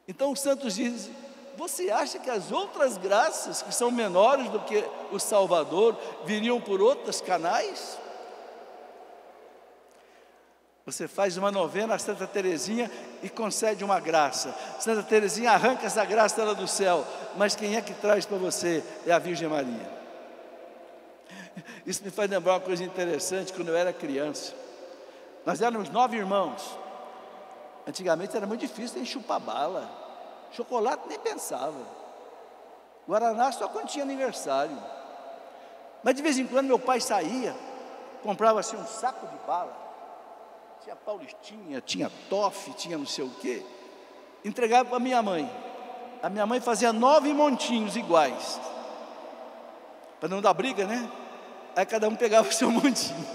Então os santos dizem: você acha que as outras graças, que são menores do que o Salvador, viriam por outros canais? Você faz uma novena a Santa Teresinha e concede uma graça. Santa Teresinha arranca essa graça dela do céu, mas quem é que traz para você? É a Virgem Maria. Isso me faz lembrar uma coisa interessante. Quando eu era criança, nós éramos 9 irmãos. Antigamente era muito difícil chupar bala. Chocolate nem pensava. Guaraná só quando tinha aniversário. Mas de vez em quando meu pai saía, comprava assim um saco de bala. Tinha Paulistinha, tinha Toff, tinha não sei o quê. Entregava para minha mãe. A minha mãe fazia 9 montinhos iguais, para não dar briga, né? Aí cada um pegava o seu montinho.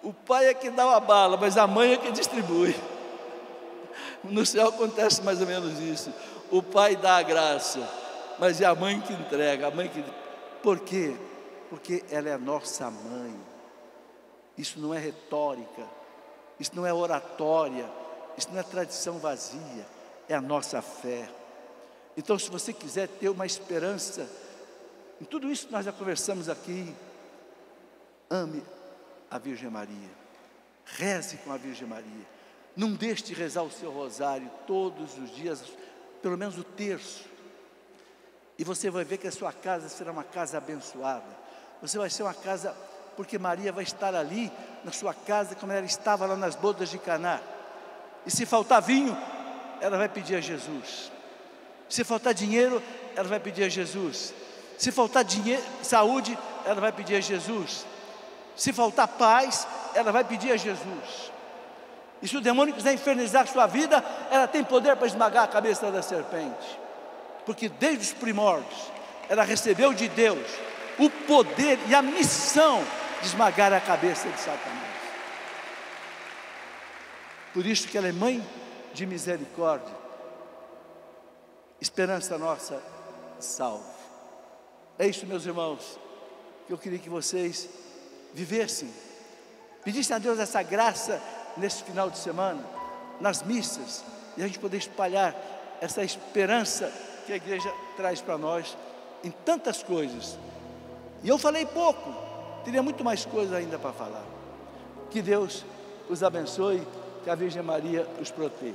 O pai é que dá a bala, mas a mãe é que distribui. No céu acontece mais ou menos isso. O pai dá a graça, mas é a mãe que entrega, a mãe que... Por quê? Porque ela é a nossa mãe. Isso não é retórica, isso não é oratória, isso não é tradição vazia, é a nossa fé. Então, se você quiser ter uma esperança em tudo isso que nós já conversamos aqui, ame a Virgem Maria, reze com a Virgem Maria, não deixe de rezar o seu rosário todos os dias, pelo menos o terço, e você vai ver que a sua casa será uma casa abençoada. Você vai ser uma casa, porque Maria vai estar ali na sua casa como ela estava lá nas bodas de Caná. E se faltar vinho, ela vai pedir a Jesus. Se faltar dinheiro, ela vai pedir a Jesus. Se faltar dinheiro, saúde, ela vai pedir a Jesus. Se faltar paz, ela vai pedir a Jesus. E se o demônio quiser infernizar a sua vida, ela tem poder para esmagar a cabeça da serpente. Porque desde os primórdios, ela recebeu de Deus o poder e a missão de esmagar a cabeça de Satanás. Por isso que ela é mãe de misericórdia, esperança nossa salve. É isso, meus irmãos, que eu queria que vocês vivessem, pedissem a Deus essa graça nesse final de semana, nas missas, e a gente poder espalhar essa esperança que a igreja traz para nós em tantas coisas. E eu falei pouco, teria muito mais coisa ainda para falar. Que Deus os abençoe, que a Virgem Maria os proteja.